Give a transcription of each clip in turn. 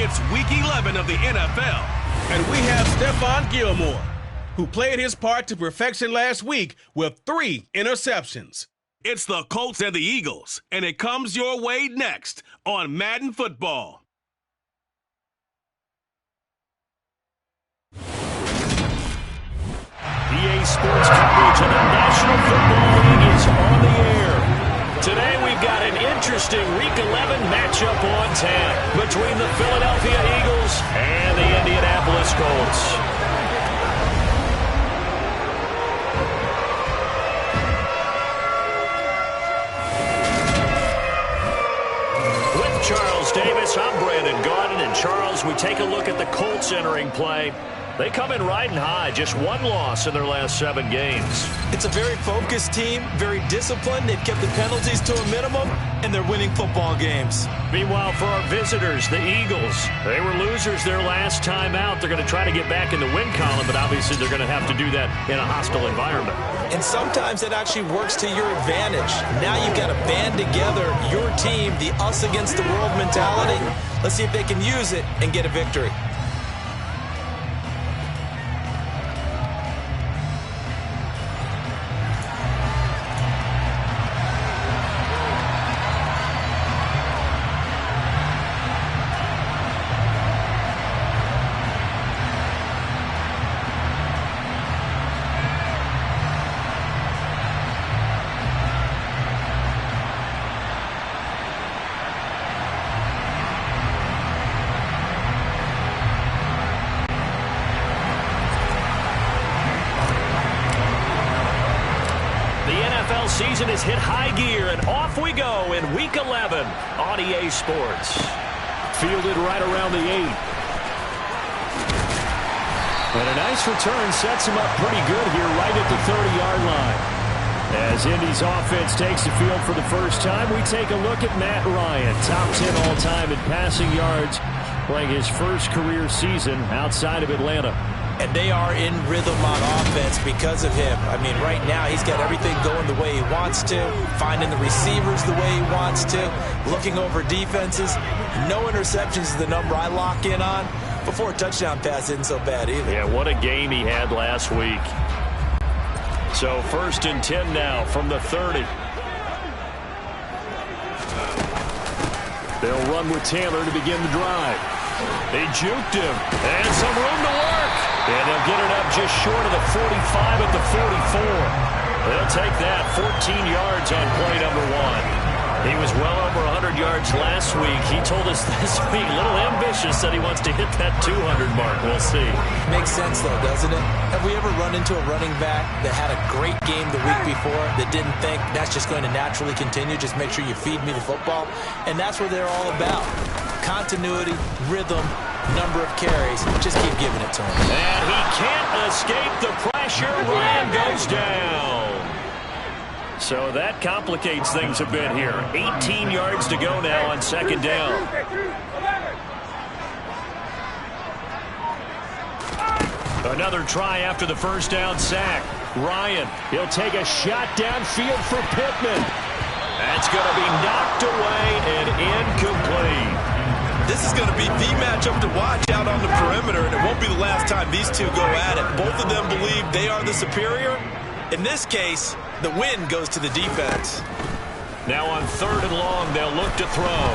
It's Week 11 of the NFL, and we have Stephon Gilmore, who played his part to perfection last week with 3 interceptions. It's the Colts and the Eagles, and it comes your way next on Madden Football. EA Sports coverage of the National Football League is on the air. Today we've got an interesting Week 11 matchup on tap between the Philadelphia Eagles and the Indianapolis Colts. With Charles Davis, I'm Brandon Gaudin, and Charles, we take a look at the Colts entering play. They come in riding high, just 1 loss in their last 7 games. It's a very focused team, very disciplined. They've kept the penalties to a minimum, and they're winning football games. Meanwhile, for our visitors, the Eagles, they were losers their last time out. They're going to try to get back in the win column, but obviously they're going to have to do that in a hostile environment. And sometimes it actually works to your advantage. Now you've got to band together your team, the us against the world mentality. Let's see if they can use it and get a victory. Season is hit high gear, and off we go in Week 11 on EA Sports. Fielded right around the 8. And a nice return sets him up pretty good here right at the 30-yard line. As Indy's offense takes the field for the first time, we take a look at Matt Ryan, top 10 all-time in passing yards, playing his first career season outside of Atlanta. And they are in rhythm on offense because of him. I mean, right now he's got everything going the way he wants to, finding the receivers the way he wants to, looking over defenses. No interceptions is the number I lock in on. Before a touchdown pass isn't so bad either. Yeah, what a game he had last week. So 1st and 10 now from the 30. They'll run with Taylor to begin the drive. They juked him, and some room to work. And they'll get it up just short of the 45 at the 44. They'll take that 14 yards on play number 1. He was well over 100 yards last week. He told us this week, a little ambitious, that he wants to hit that 200 mark. We'll see. Makes sense, though, doesn't it? Have we ever run into a running back that had a great game the week before that didn't think that's just going to naturally continue? Just make sure you feed me the football. And that's what they're all about. Continuity, rhythm, number of carries. Just keep giving it to him. And he can't escape the pressure. Ryan goes down. So that complicates things a bit here. 18 yards to go now on 2nd down. Another try after the first down sack. Ryan, he'll take a shot downfield for Pittman. That's going to be knocked away and incomplete. This is going to be the matchup to watch out on the perimeter, and it won't be the last time these two go at it. Both of them believe they are the superior. In this case, the win goes to the defense. Now on 3rd and long, they'll look to throw.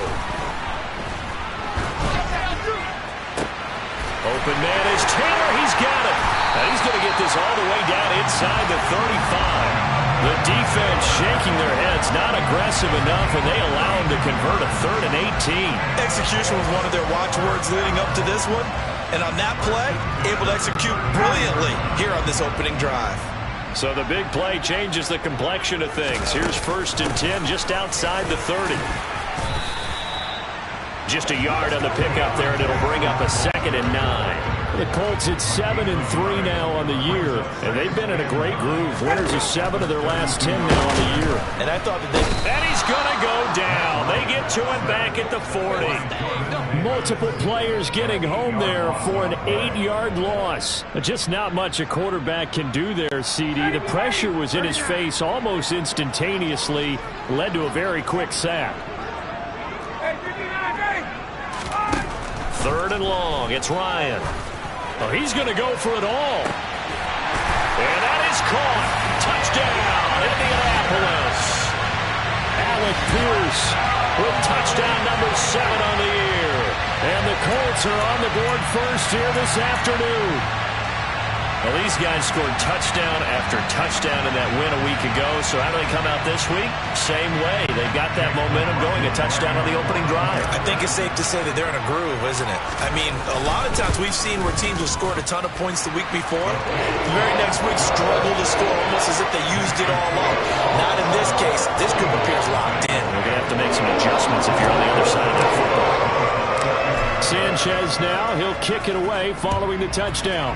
Open man is Taylor. He's got it. And he's going to get this all the way down inside the 35. The defense shaking their heads, not aggressive enough, and they allow him to convert a 3rd and 18. Execution was one of their watchwords leading up to this one. And on that play, able to execute brilliantly here on this opening drive. So the big play changes the complexion of things. Here's 1st and 10 just outside the 30. Just a yard on the pickup there, and it'll bring up a 2nd and 9. The Colts at 7-3 now on the year, and they've been in a great groove. Winners of 7 of their last 10 now on the year. And I thought that they... And he's going to go down. They get to him back at the 40. Multiple players getting home there for an 8-yard loss. Just not much a quarterback can do there, CD. The pressure was in his face almost instantaneously, led to a very quick sack. 3rd and long. It's Ryan. Oh, he's going to go for it all. And that is caught. Touchdown, Indianapolis. Alec Pierce with touchdown number 7 on the year. And the Colts are on the board first here this afternoon. Well, these guys scored touchdown after touchdown in that win a week ago. So how do they come out this week? Same way. They've got that momentum going. A touchdown on the opening drive. I think it's safe to say that they're in a groove, isn't it? I mean, a lot of times we've seen where teams have scored a ton of points the week before. The very next week struggle to score almost as if they used it all up. Not in this case. This group appears locked in. You're going to have to make some adjustments if you're on the other side of that football. Sanchez now. He'll kick it away following the touchdown.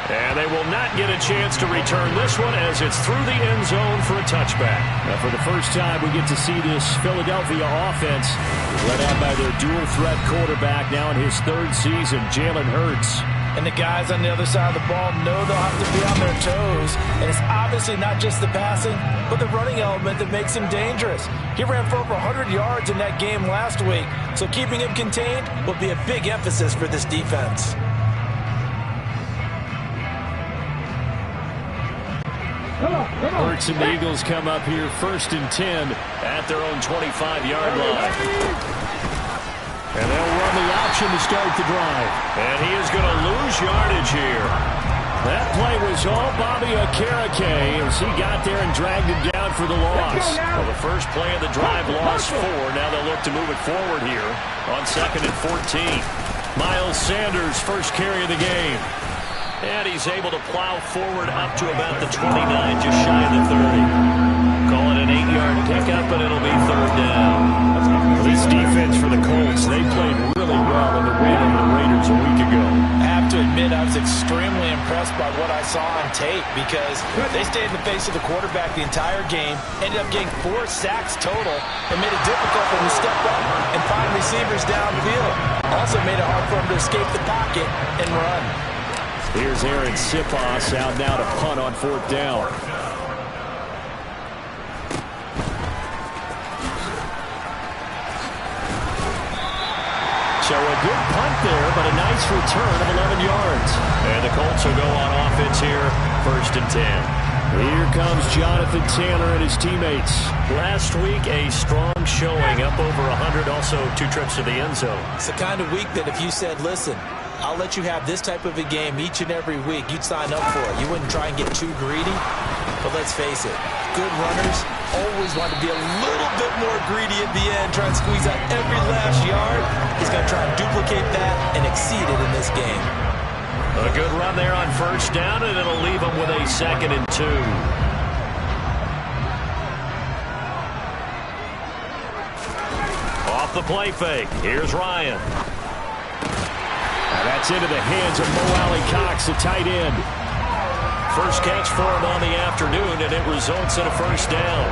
And they will not get a chance to return this one as it's through the end zone for a touchback. Now, for the first time, we get to see this Philadelphia offense led out by their dual-threat quarterback now in his 3rd season, Jalen Hurts. And the guys on the other side of the ball know they'll have to be on their toes. And it's obviously not just the passing, but the running element that makes him dangerous. He ran for over 100 yards in that game last week, so keeping him contained will be a big emphasis for this defense. Hurts and the Eagles come up here 1st and 10 at their own 25-yard line. And they'll run the option to start the drive. And he is going to lose yardage here. That play was all Bobby Okereke as he got there and dragged him down for the loss. Well, the first play of the drive lost 4. Now they'll look to move it forward here on 2nd and 14. Miles Sanders, first carry of the game. And he's able to plow forward up to about the 29, just shy of the 30. Call it an 8-yard pickup, and it'll be 3rd down. This defense for the Colts, they played really well in the win over the Raiders a week ago. I have to admit, I was extremely impressed by what I saw on tape because they stayed in the face of the quarterback the entire game, ended up getting 4 sacks total, and made it difficult for him to step up and find receivers downfield. Also made it hard for him to escape the pocket and run. Here's Aaron Siposs out now to punt on 4th down. So a good punt there, but a nice return of 11 yards. And the Colts will go on offense here, 1st and 10. Here comes Jonathan Taylor and his teammates. Last week, a strong showing, up over 100, also 2 trips to the end zone. It's the kind of week that if you said, listen, I'll let you have this type of a game each and every week, you'd sign up for it. You wouldn't try and get too greedy. But let's face it, good runners always want to be a little bit more greedy at the end, try and squeeze out every last yard. He's going to try and duplicate that and exceed it in this game. A good run there on 1st down, and it'll leave him with a 2nd and 2. Off the play fake. Here's Ryan. Now that's into the hands of Mo Alley-Cox, the tight end. First catch for him on the afternoon, and it results in a 1st down.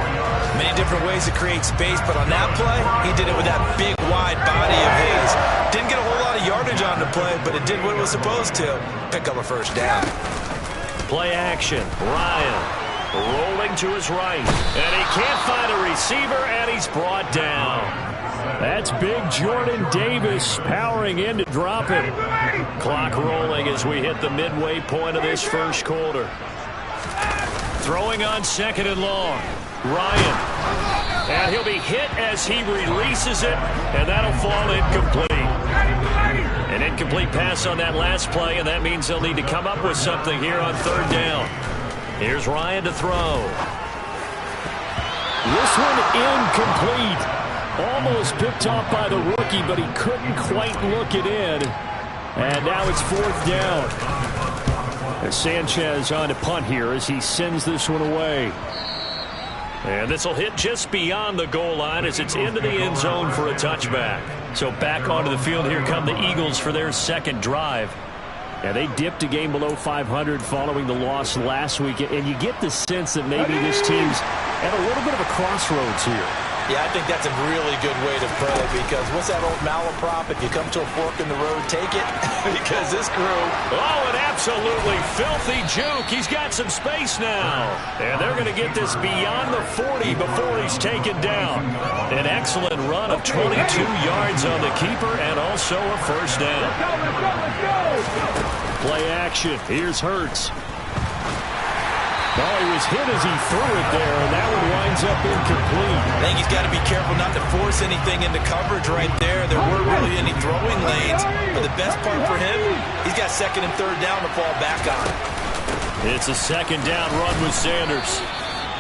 Many different ways to create space, but on that play, he did it with that big, wide body of his. Didn't get a whole lot of yardage on the play, but it did what it was supposed to. Pick up a 1st down. Play action. Ryan rolling to his right. And he can't find a receiver, and he's brought down. That's big Jordan Davis powering in to drop it. Clock rolling as we hit the midway point of this 1st quarter. Throwing on 2nd and long. Ryan. And he'll be hit as he releases it, and that'll fall incomplete. An incomplete pass on that last play, and that means they'll need to come up with something here on 3rd down. Here's Ryan to throw. This one incomplete. Almost picked off by the rookie, but he couldn't quite look it in. And now it's 4th down. And Sanchez on to punt here as he sends this one away. And this will hit just beyond the goal line as it's into the end zone for a touchback. So back onto the field, here come the Eagles for their 2nd drive. Yeah, they dipped a game below 500 following the loss last week. And you get the sense that maybe this team's at a little bit of a crossroads here. Yeah, I think that's a really good way to put it, because what's that old malaprop? If you come to a fork in the road, take it. Because this crew... Oh, an absolutely filthy juke. He's got some space now. And they're going to get this beyond the 40 before he's taken down. An excellent run of 22 yards on the keeper and also a first down. Play action. Here's Hurts. Oh, he was hit as he threw it there, and that one winds up incomplete. I think he's got to be careful not to force anything into coverage right there. There weren't really any throwing lanes, but the best part for him, he's got second and third down to fall back on. It's a second down run with Sanders.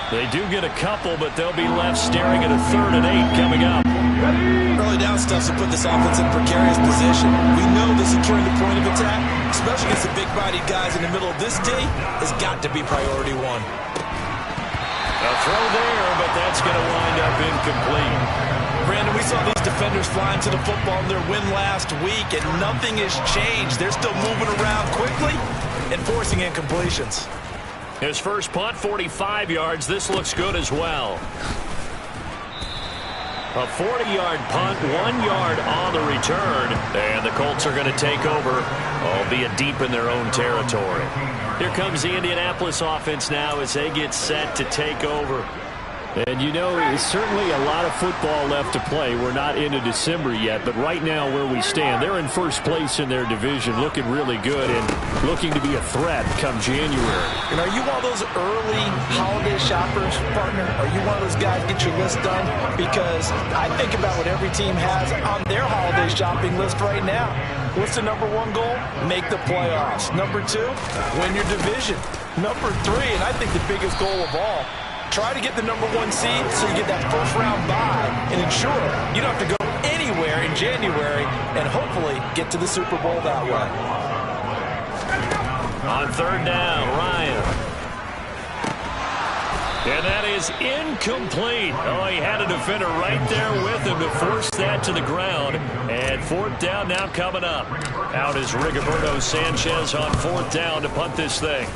They do get a couple, but they'll be left staring at a 3rd and 8 coming up. Early down stuff to put this offense in a precarious position. We know that securing the point of attack, especially against the big-bodied guys in the middle of this D, has got to be priority one. A throw there, but that's going to wind up incomplete. Brandon, we saw these defenders flying to the football in their win last week, and nothing has changed. They're still moving around quickly and forcing incompletions. His first punt, 45 yards. This looks good as well. A 40-yard punt, 1 yard on the return. And the Colts are going to take over, albeit deep in their own territory. Here comes the Indianapolis offense now as they get set to take over. And you know, it's certainly a lot of football left to play. We're not into December yet, but right now where we stand, they're in first place in their division, looking really good and looking to be a threat come January. And are you one of those early holiday shoppers, partner? Are you one of those guys get your list done? Because I think about what every team has on their holiday shopping list right now. What's the number 1 goal? Make the playoffs. Number 2, win your division. Number 3, and I think the biggest goal of all, try to get the number 1 seed so you get that first round bye and ensure you don't have to go anywhere in January and hopefully get to the Super Bowl that way. On 3rd down, Ryan. And that is incomplete. Oh, he had a defender right there with him to force that to the ground. And 4th down now coming up. Out is Rigoberto Sanchez on 4th down to punt this thing.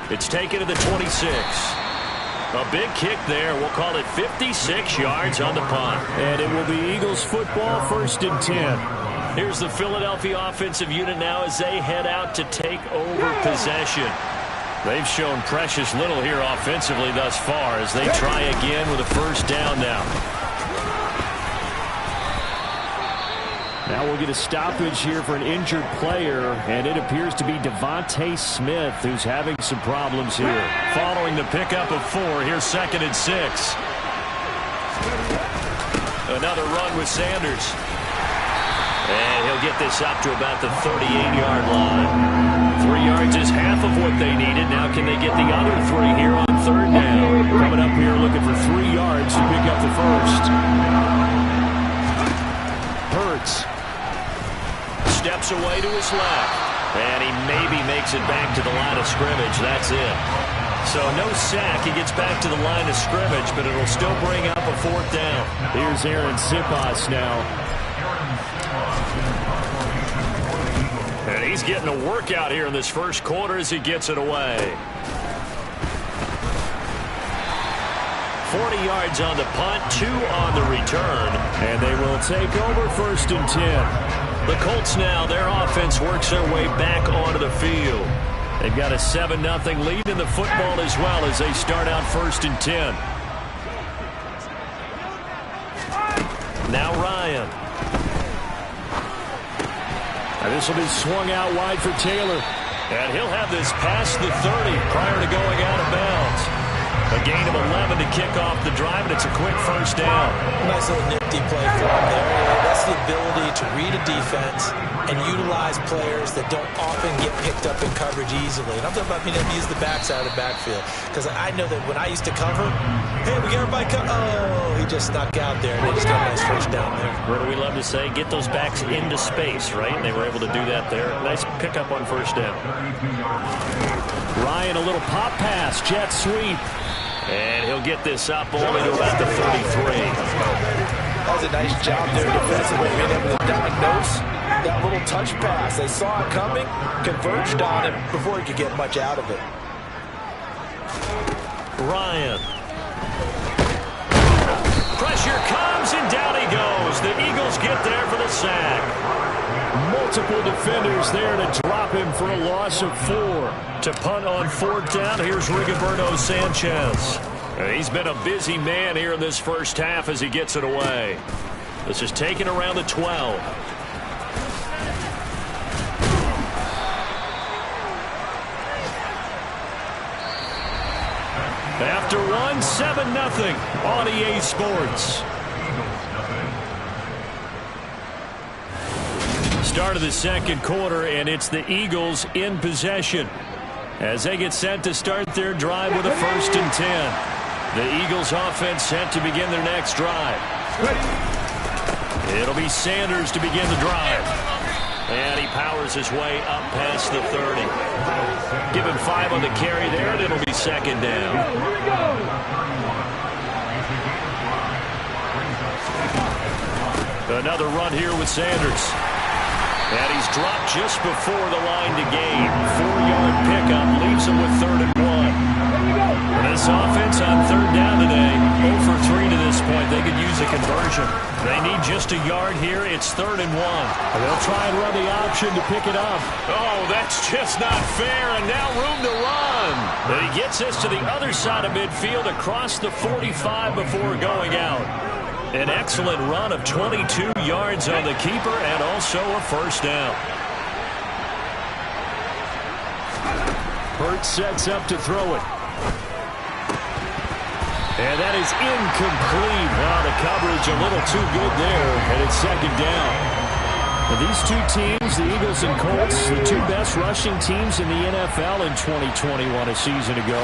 It's taken to the 26. A big kick there. We'll call it 56 yards on the punt. And it will be Eagles football, 1st and 10. Here's the Philadelphia offensive unit now as they head out to take over possession. They've shown precious little here offensively thus far as they try again with a first down now. Now we'll get a stoppage here for an injured player, and it appears to be Devontae Smith who's having some problems here. Following the pickup of 4, here's 2nd and 6. Another run with Sanders. And he'll get this up to about the 38-yard line. 3 yards is half of what they needed. Now can they get the other 3 here on 3rd down? Coming up here looking for 3 yards to pick up the first. Hurts. Steps away to his left. And he maybe makes it back to the line of scrimmage. That's it. So no sack. He gets back to the line of scrimmage, but it'll still bring up a 4th down. Here's Aaron Sipas now. And he's getting a workout here in this first quarter as he gets it away. 40 yards on the punt, 2 on the return. And they will take over 1st and 10. The Colts now, their offense works their way back onto the field. They've got a 7-0 lead in the football as well as they start out 1st and 10. Now Ryan. And this will be swung out wide for Taylor. And he'll have this past the 30 prior to going out of bounds. A gain of 11 to kick off the drive, and it's a quick first down. Nice little nifty play for him there. That's the ability to read a defense and utilize players that don't often get picked up in coverage easily. And I'm talking about being able to use the backside of the backfield. Because I know that when I used to cover, hey, we got everybody cover. Oh, he just snuck out there, and they just got a nice first down there. What do we love to say? Get those backs into space, right? And they were able to do that there. Nice pickup on first down. Ryan, a little pop pass, jet sweep. And he'll get this up only to about the 33. That was a nice job there defensively, being able to diagnose that little touch pass. They saw it coming, converged on it before he could get much out of it. Ryan. Pressure comes, and down he goes. The Eagles get there for the sack. Multiple defenders there to drop him for a loss of 4. To punt on 4th down, here's Rigoberto Sanchez. He's been a busy man here in this first half as he gets it away. This is taken around the 12. After 1, 7-0 on EA Sports. Start of the second quarter, and it's the Eagles in possession as they get set to start their drive with a 1st and 10. The Eagles offense set to begin their next drive. It'll be Sanders to begin the drive. And he powers his way up past the 30. Give him 5 on the carry there, and it'll be 2nd down. Another run here with Sanders. And he's dropped just before the line to gain. 4-yard pickup leaves him with 3rd and 1. This offense on 3rd down today, 0 for 3 to this point. They could use a conversion. They need just a yard here. It's 3rd and 1. They'll try and run the option to pick it up. Oh, that's just not fair, and now room to run. And he gets us to the other side of midfield across the 45 before going out. An excellent run of 22 yards on the keeper and also a 1st down. Hurt sets up to throw it. And that is incomplete. Wow, the coverage a little too good there, and it's 2nd down. Now, these two teams, the Eagles and Colts, the two best rushing teams in the NFL in 2021 a season ago.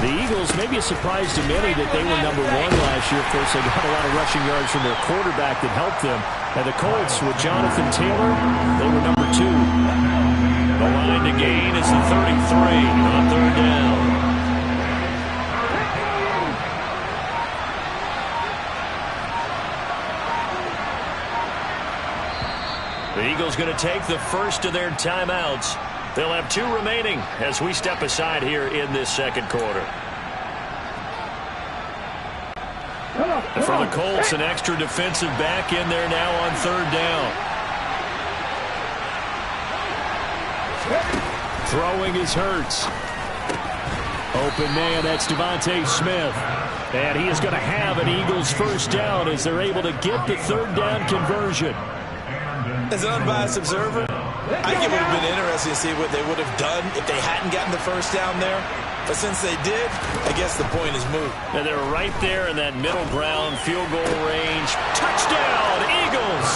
The Eagles, maybe a surprise to many that they were number 1 last year. Of course, they got a lot of rushing yards from their quarterback that helped them. And the Colts, with Jonathan Taylor, they were number 2. The line to gain is the 33 on 3rd down. The Eagles going to take the first of their timeouts. They'll have 2 remaining as we step aside here in this second quarter. For the Colts, an extra defensive back in there now on 3rd down. Throwing is Hurts. Open man, that's Devontae Smith. And he is going to have an Eagles 1st down as they're able to get the 3rd down conversion. As an unbiased observer, I think it would have been interesting to see what they would have done if they hadn't gotten the 1st down there. But since they did, I guess the point is moot. And they're right there in that middle ground, field goal range. Touchdown, Eagles!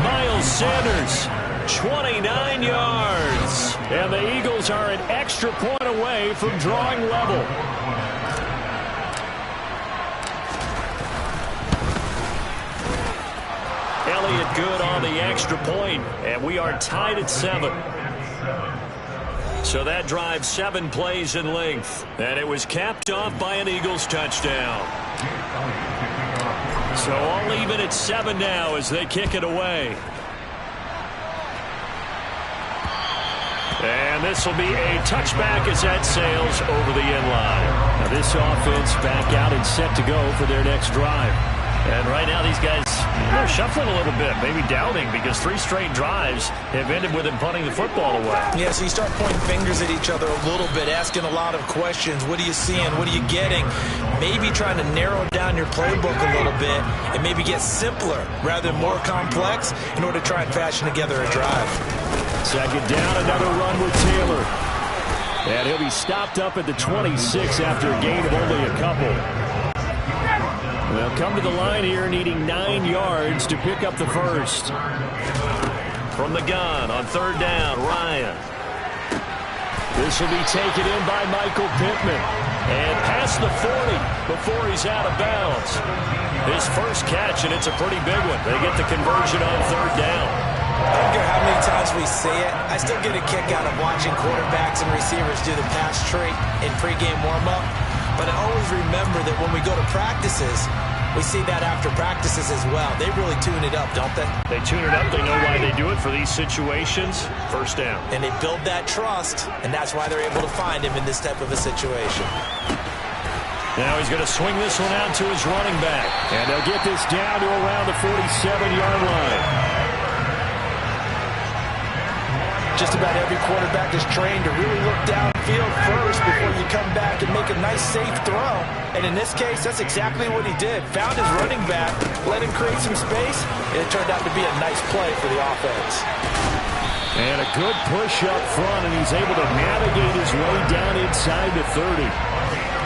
Miles Sanders, 29 yards. And the Eagles are an extra point away from drawing level. Elliott good on the extra point, and we are tied at 7. So that drive 7 plays in length, and it was capped off by an Eagles touchdown. So all even at 7 now as they kick it away. And this will be a touchback as that sails over the end line. Now this offense back out and set to go for their next drive. And right now these guys, they're shuffling a little bit, maybe doubting, because 3 straight drives have ended with them punting the football away. Yeah, so you start pointing fingers at each other a little bit, asking a lot of questions. What are you seeing? What are you getting? Maybe trying to narrow down your playbook a little bit and maybe get simpler rather than more complex in order to try and fashion together a drive. 2nd down, another run with Taylor. And he'll be stopped up at the 26 after a gain of only a couple. They'll come to the line here needing 9 yards to pick up the 1st. From the gun on 3rd down, Ryan. This will be taken in by Michael Pittman. And past the 40 before he's out of bounds. His first catch, and it's a pretty big one. They get the conversion on 3rd down. I don't care how many times we say it, I still get a kick out of watching quarterbacks and receivers do the pass trait in pregame warm-up. But I always remember that when we go to practices, we see that after practices as well. They really tune it up, don't they? They tune it up. They know why they do it for these situations. 1st down. And they build that trust, and that's why they're able to find him in this type of a situation. Now he's going to swing this one out to his running back. And they'll get this down to around the 47-yard line. Just about every quarterback is trained to really look downfield first before you come back and make a nice, safe throw. And in this case, that's exactly what he did. Found his running back, let him create some space, and it turned out to be a nice play for the offense. And a good push up front, and he's able to navigate his way down inside the 30.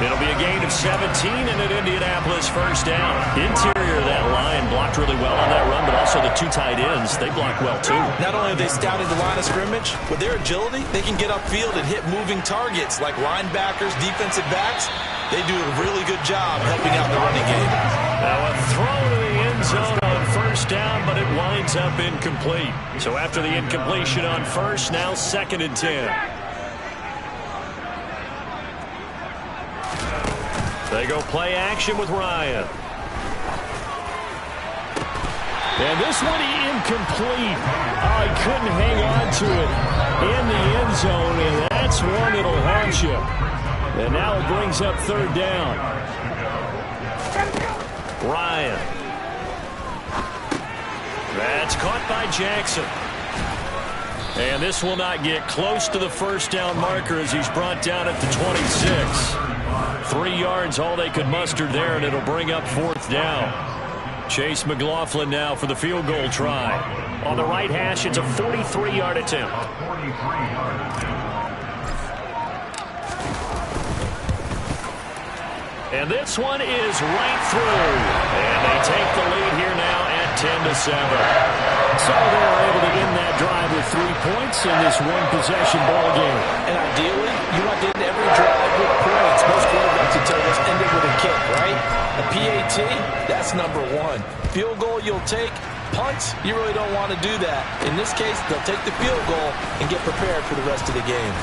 It'll be a gain of 17 and an Indianapolis first down. Interior of that line blocked really well on that run, but also the two tight ends, they block well too. Not only have they scouted the line of scrimmage, with their agility, they can get upfield and hit moving targets like linebackers, defensive backs. They do a really good job helping out the running game. Now a throw to the end zone on first down, but it winds up incomplete. So after the incompletion on first, now 2nd and 10. They go play action with Ryan. And this one incomplete. Oh, he couldn't hang on to it in the end zone, and that's one that'll haunt you. And now it brings up 3rd down. Ryan. That's caught by Jackson. And this will not get close to the first down marker as he's brought down at the 26. 3 yards, all they could muster there, and it'll bring up 4th down. Chase McLaughlin now for the field goal try. On the right hash, it's a 43-yard attempt. And this one is right through. And they take the lead here now at 10-7. So they're able to end that drive with 3 points in this one-possession ball game. And ideally, you want to end every drive with points. Most quarterbacks would tell us end it with a kick, right? A PAT, that's number 1. Field goal you'll take. Punts, you really don't want to do that. In this case, they'll take the field goal and get prepared for the rest of the game.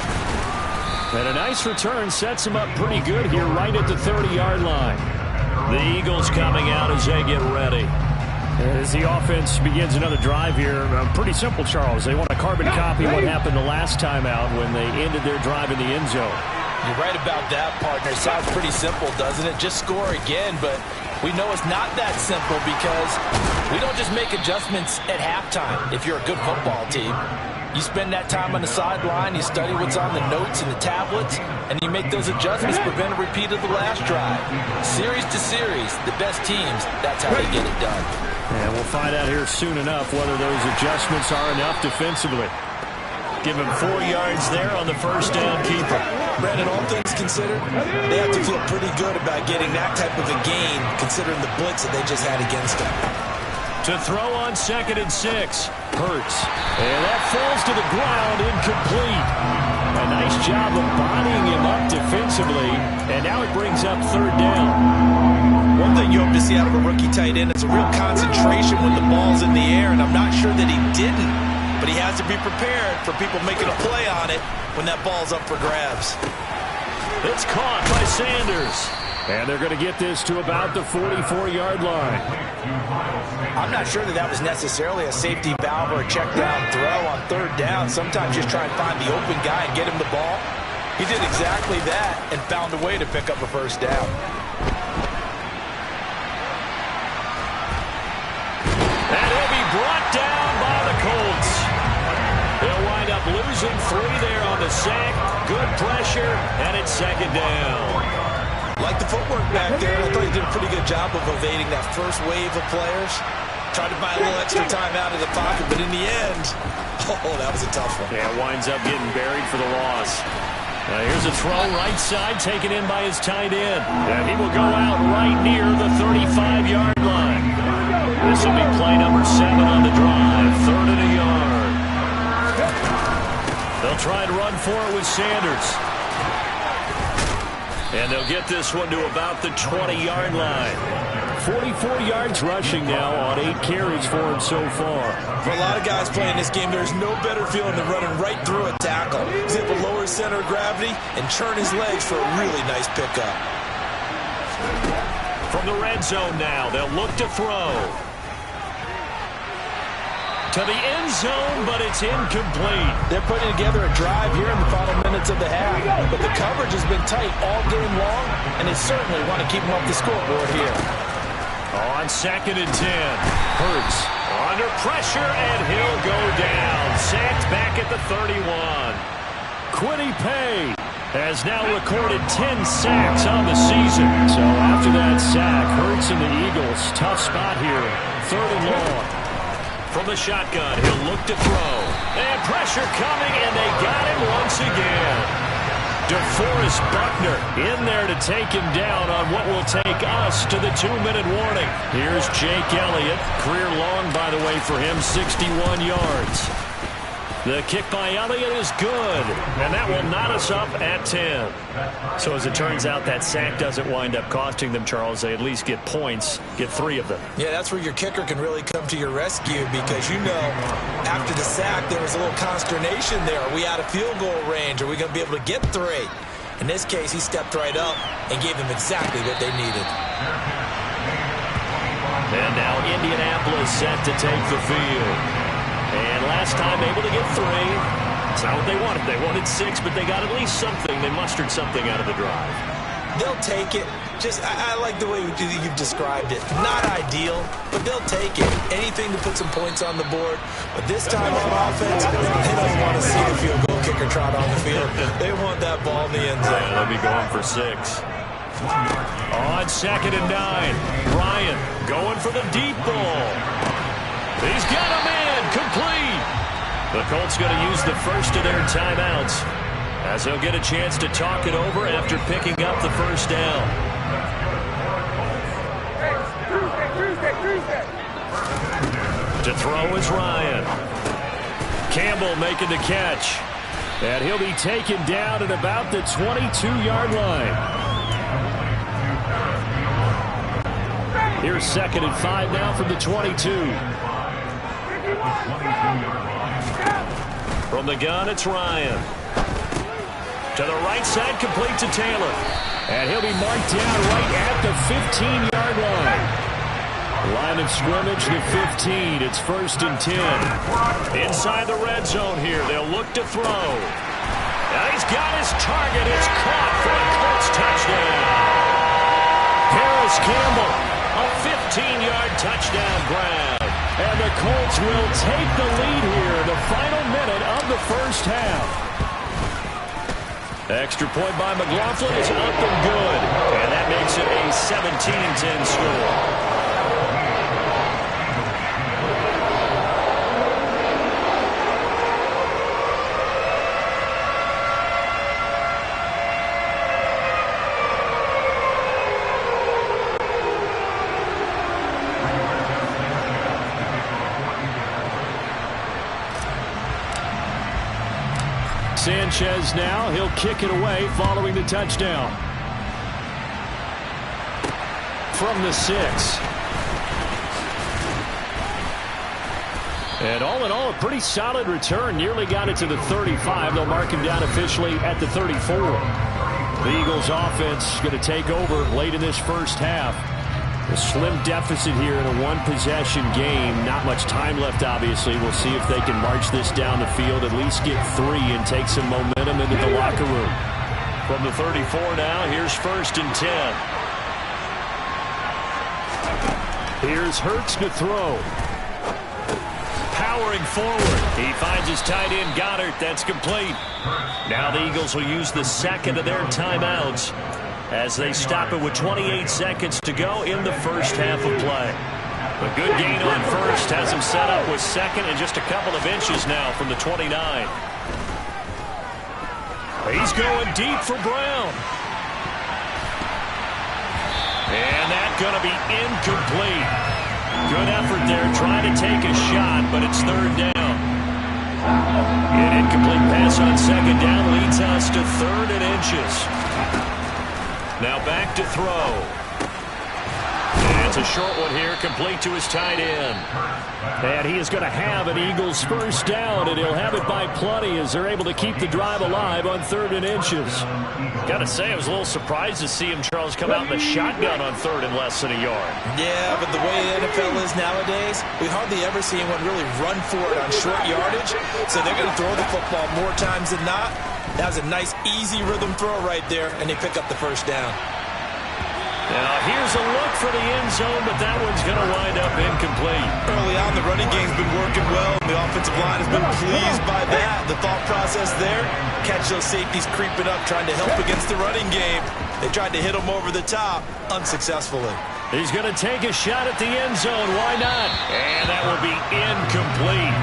And a nice return sets them up pretty good here right at the 30-yard line. The Eagles coming out as they get ready. As the offense begins another drive here, pretty simple, Charles. They want to carbon copy what happened the last time out when they ended their drive in the end zone. You're right about that, partner. Sounds pretty simple, doesn't it? Just score again, but we know it's not that simple because we don't just make adjustments at halftime if you're a good football team. You spend that time on the sideline, you study what's on the notes and the tablets, and you make those adjustments to prevent a repeat of the last drive. Series to series, the best teams, that's how they get it done. And we'll find out here soon enough whether those adjustments are enough defensively. Give him 4 yards there on the first down keeper. Brandon, all things considered, they have to feel pretty good about getting that type of a gain considering the blitz that they just had against them. To throw on 2nd and 6. Hurts. And that falls to the ground, incomplete. A nice job of bodying him up defensively, and now it brings up 3rd down. One thing you hope to see out of a rookie tight end is a real concentration when the ball's in the air, and I'm not sure that he didn't, but he has to be prepared for people making a play on it when that ball's up for grabs. It's caught by Sanders. And they're going to get this to about the 44-yard line. I'm not sure that was necessarily a safety valve or a check down throw on 3rd down. Sometimes just try and find the open guy and get him the ball. He did exactly that and found a way to pick up a first down. And he'll be brought down by the Colts. They'll wind up losing 3 there on the sack. Good pressure, and it's 2nd down. Like the footwork back there, I thought he did a pretty good job of evading that first wave of players. Tried to buy a little extra time out of the pocket, but in the end, oh, that was a tough one. Yeah, winds up getting buried for the loss. Now here's a throw right side, taken in by his tight end. And he will go out right near the 35-yard line. This will be play number 7 on the drive, 3rd and a yard. They'll try and run for it with Sanders. And they'll get this one to about the 20-yard line. 44 yards rushing now on 8 carries for him so far. For a lot of guys playing this game, there's no better feeling than running right through a tackle. He's able to lower his center of gravity and churn his legs for a really nice pickup. From the red zone now, they'll look to throw. to the end zone, but it's incomplete. They're putting together a drive here in the final minutes of the half, but the coverage has been tight all game long, and they certainly want to keep them off the scoreboard here. On 2nd and 10, Hurts under pressure, and he'll go down. Sacked back at the 31. Quiddy Pay has now recorded 10 sacks on the season. So after that sack, Hurts and the Eagles, tough spot here, 3rd and long. From the shotgun, he'll look to throw. And pressure coming, and they got him once again. DeForest Buckner in there to take him down on what will take us to the 2-minute warning. Here's Jake Elliott. Career long, by the way, for him, 61 yards. The kick by Elliott is good, and that will knot us up at 10. So as it turns out, that sack doesn't wind up costing them, Charles. They at least get points, get 3 of them. Yeah, that's where your kicker can really come to your rescue because, you know, after the sack, there was a little consternation there. Are we out of field goal range? Are we going to be able to get 3? In this case, he stepped right up and gave them exactly what they needed. And now Indianapolis set to take the field. And last time able to get 3. It's not what they wanted. They wanted 6, but they got at least something. They mustered something out of the drive. They'll take it. I like the way you've described it. Not ideal, but they'll take it. Anything to put some points on the board. But this time on offense, they don't want to see the field goal kicker trot on the field. They want that ball in the end zone. Yeah, they'll be going for 6. On 2nd and 9, Ryan going for the deep ball. He's got him in, complete. The Colts going to use the first of their timeouts as they'll get a chance to talk it over after picking up the first down. To throw is Ryan. Campbell making the catch. And he'll be taken down at about the 22-yard line. Here's 2nd and 5 now from the 22. From the gun, it's Ryan. To the right side, complete to Taylor. And he'll be marked down right at the 15-yard line. Line of scrimmage, the 15. It's 1st and 10. Inside the red zone here. They'll look to throw. And he's got his target. It's caught for a Colts touchdown. Harris Campbell, a 15-yard touchdown grab. And the Colts will take the lead here in the final minute of the first half. Extra point by McLaughlin is up and good. And that makes it a 17-10 score. Sanchez now, he'll kick it away following the touchdown. From the 6. And all in all, a pretty solid return. Nearly got it to the 35. They'll mark him down officially at the 34. The Eagles offense going to take over late in this first half. A slim deficit here in a one-possession game. Not much time left, obviously. We'll see if they can march this down the field, at least get 3 and take some momentum into the locker room. From the 34 now, here's 1st and 10. Here's Hurts to throw. Powering forward. He finds his tight end, Goddard. That's complete. Now the Eagles will use the second of their timeouts as they stop it with 28 seconds to go in the first half of play. A good gain on first has him set up with 2nd and just a couple of inches now from the 29. He's going deep for Brown. And that's going to be incomplete. Good effort there trying to take a shot, but it's 3rd down. An incomplete pass on 2nd down leads us to 3rd and inches. Now back to throw. And It's a short one here, complete to his tight end. And he is going to have an Eagles first down, and he'll have it by plenty as they're able to keep the drive alive on 3rd and inches. Got to say, I was a little surprised to see him, Charles, come out in the shotgun on 3rd and less than a yard. Yeah, but the way the NFL is nowadays, we hardly ever see anyone really run for it on short yardage. So they're going to throw the football more times than not. That was a nice, easy rhythm throw right there, and they pick up the first down. Now, here's a look for the end zone, but that one's going to wind up incomplete. Early on, the running game's been working well. The offensive line has been pleased by that. The thought process there, catch those safeties creeping up, trying to help against the running game. They tried to hit them over the top, unsuccessfully. He's going to take a shot at the end zone. Why not? And that will be incomplete.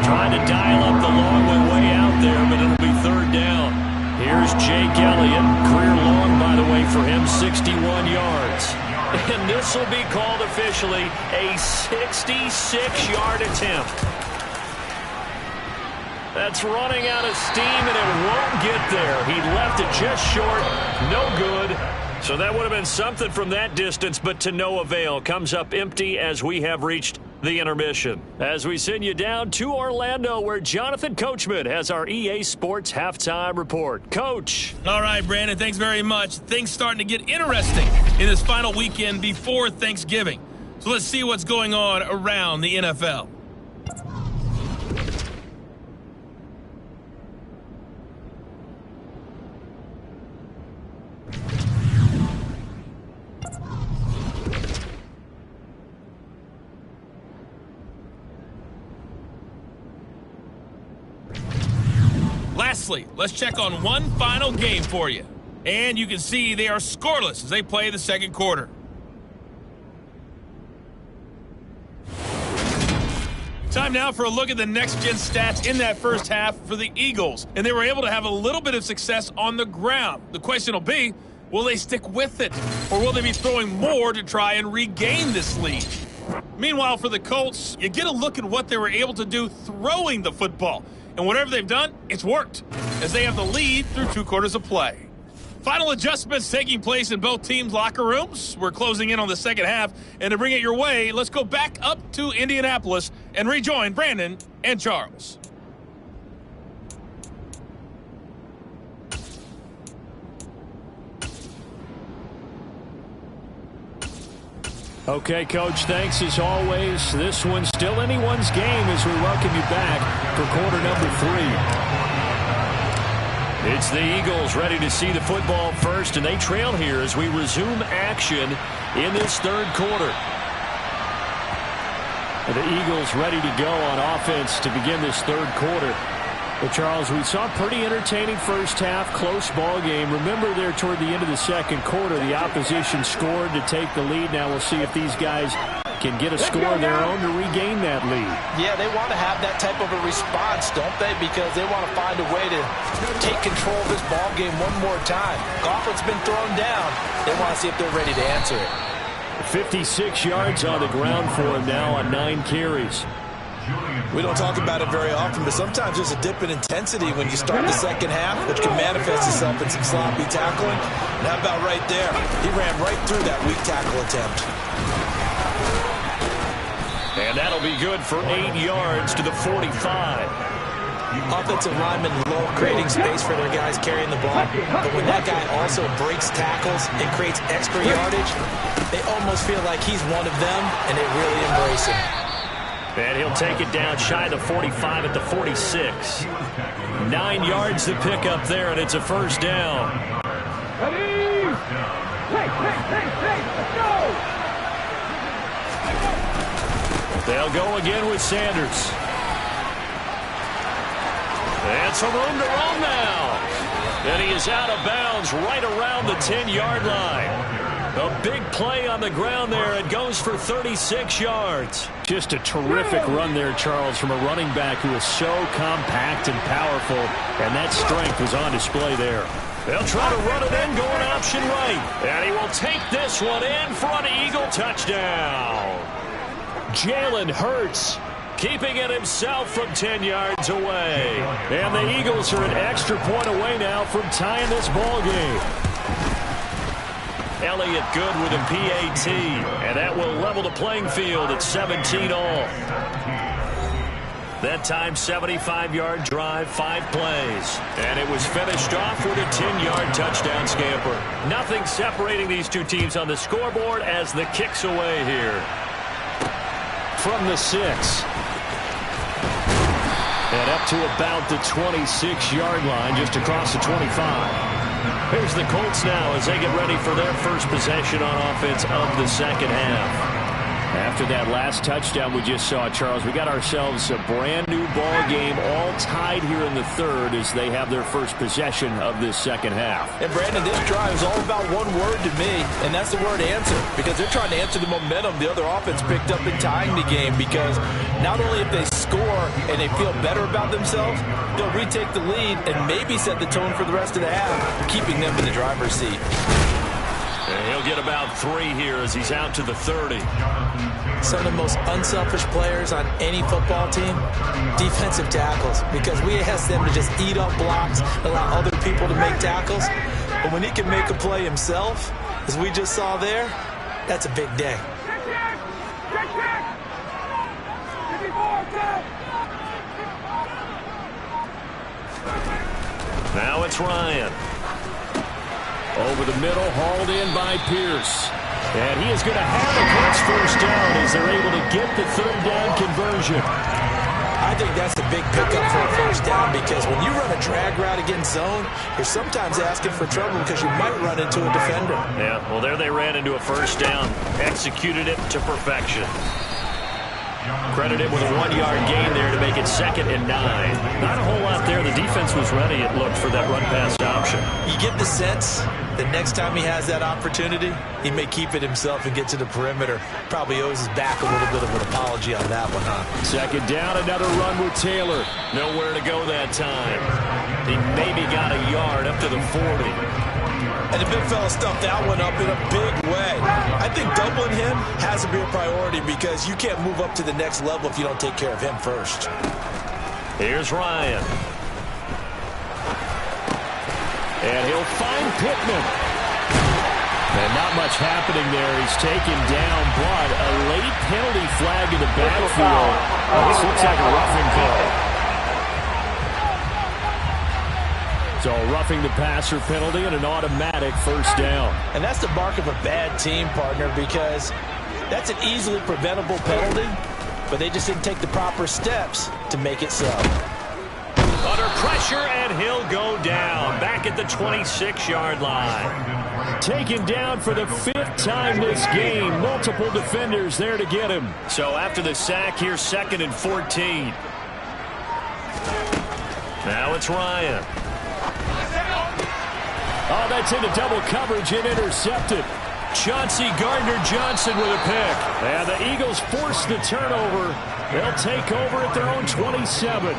Trying to dial up the long one way out there, but it'll be 3rd down. Here's Jake Elliott. Career long, by the way, for him, 61 yards. And this will be called officially a 66-yard attempt. That's running out of steam, and it won't get there. He left it just short. No good. So that would have been something from that distance, but to no avail. Comes up empty as we have reached the intermission. As we send you down to Orlando, where Jonathan Coachman has our EA Sports Halftime Report. Coach. All right, Brandon, thanks very much. Things starting to get interesting in this final weekend before Thanksgiving. So let's see what's going on around the NFL. Lastly, let's check on one final game for you. And you can see they are scoreless as they play the second quarter. Time now for a look at the next-gen stats in that first half for the Eagles. And they were able to have a little bit of success on the ground. The question will be, will they stick with it? Or will they be throwing more to try and regain this lead? Meanwhile, for the Colts, you get a look at what they were able to do throwing the football. And whatever they've done, it's worked, as they have the lead through 2 quarters of play. Final adjustments taking place in both teams' locker rooms. We're closing in on the second half, and to bring it your way, let's go back up to Indianapolis and rejoin Brandon and Charles. Okay, Coach, thanks as always. This one's still anyone's game as we welcome you back for quarter number 3. It's the Eagles ready to see the football first, and they trail here as we resume action in this 3rd quarter. And the Eagles ready to go on offense to begin this 3rd quarter. Well, Charles, we saw a pretty entertaining first half, close ball game. Remember there toward the end of the second quarter, the opposition scored to take the lead. Now we'll see if these guys can get a score of their own to regain that lead. Yeah, they want to have that type of a response, don't they? Because they want to find a way to take control of this ball game one more time. Golf's been thrown down. They want to see if they're ready to answer it. 56 yards on the ground for him now on 9 carries. We don't talk about it very often, but sometimes there's a dip in intensity when you start the second half, which can manifest itself in some sloppy tackling. And how about right there? He ran right through that weak tackle attempt. And that'll be good for 8 yards to the 45. Offensive linemen love creating space for their guys carrying the ball, but when that guy also breaks tackles and creates extra yardage, they almost feel like he's one of them, and they really embrace him. And he'll take it down shy of the 45 at the 46. 9 yards to pick up there, and it's a first down. They'll go again with Sanders. And some room to run now. And he is out of bounds right around the 10-yard line. A big play on the ground there. It goes for 36 yards. Just a terrific run there, Charles, from a running back who is so compact and powerful, and that strength was on display there. They'll try to run it in, going option right. And he will take this one in for an Eagle touchdown. Jalen Hurts keeping it himself from 10 yards away. And the Eagles are an extra point away now from tying this ball game. Elliott good with a PAT. And that will level the playing field at 17 all. That time, 75-yard drive, 5 plays. And it was finished off with a 10-yard touchdown scamper. Nothing separating these two teams on the scoreboard as the kick's away here. From the 6. And up to about the 26-yard line, just across the 25. Here's the Colts now as they get ready for their first possession on offense of the second half. After that last touchdown we just saw, Charles, we got ourselves a brand new ball game, all tied here in the third as they have their first possession of this second half. And Brandon, this drive is all about one word to me, and that's the word answer, because they're trying to answer the momentum the other offense picked up in tying the game, because not only if they score and they feel better about themselves, they'll retake the lead and maybe set the tone for the rest of the half, keeping them in the driver's seat. And he'll get about 3 here as he's out to the 30. Some of the most unselfish players on any football team, defensive tackles, because we ask them to just eat up blocks, allow other people to make tackles. But when he can make a play himself, as we just saw there, that's a big day. Now it's Ryan. Over the middle, hauled in by Pierce. And he is going to have a Colts first down as they're able to get the third down conversion. I think that's a big pickup for a first down, because when you run a drag route against zone, you're sometimes asking for trouble because you might run into a defender. Yeah, well, there they ran into a first down. Executed it to perfection. Credited with a 1-yard gain there to make it 2nd and 9. Not a whole lot there. The defense was ready, it looked, for that run-pass option. You get the sense that next time he has that opportunity, he may keep it himself and get to the perimeter. Probably owes his back a little bit of an apology on that one, huh? 2nd down, another run with Taylor. Nowhere to go that time. He maybe got a yard up to the 40. And the big fella stuffed that one up in a big way. I think doubling him has to be a priority, because you can't move up to the next level if you don't take care of him first. Here's Ryan. And he'll find Pittman. And not much happening there. He's taken down, but a late penalty flag in the backfield. This looks like a roughing call. So roughing the passer penalty and an automatic first down. And that's the mark of a bad team, partner, because that's an easily preventable penalty, but they just didn't take the proper steps to make it so. Under pressure, and he'll go down. Back at the 26-yard line. Taken down for the 5th time this game. Multiple defenders there to get him. So after the sack, here's 2nd and 14. Now it's Ryan. Oh, that's into double coverage and intercepted. Chauncey Gardner-Johnson with a pick. And the Eagles force the turnover. They'll take over at their own 27.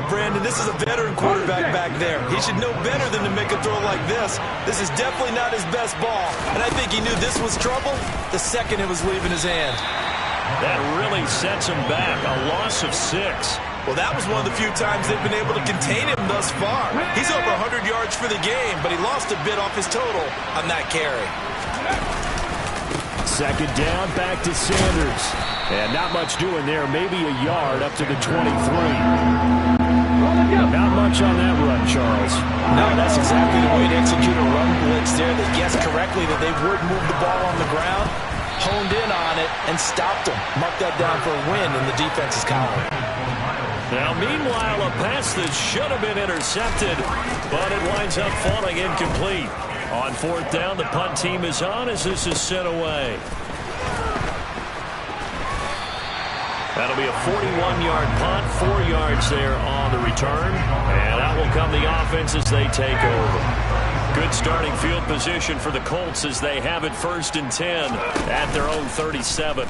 Brandon, this is a veteran quarterback back there. He should know better than to make a throw like this. This is definitely not his best ball. And I think he knew this was trouble the second it was leaving his hand. That really sets him back. A loss of 6. Well, that was one of the few times they've been able to contain him thus far. He's over 100 yards for the game, but he lost a bit off his total on that carry. 2nd down, back to Sanders. And not much doing there, maybe a yard up to the 23. Not much on that run, Charles. No, that's exactly the way to execute a run blitz there. They guessed correctly that they would move the ball on the ground, honed in on it, and stopped them. Mark that down for a win in the defense's column. Now, meanwhile, a pass that should have been intercepted, but it winds up falling incomplete. On 4th down, the punt team is on as this is sent away. That'll be a 41-yard punt, 4 yards there on the return. And out will come the offense as they take over. Good starting field position for the Colts as they have it 1st and 10 at their own 37.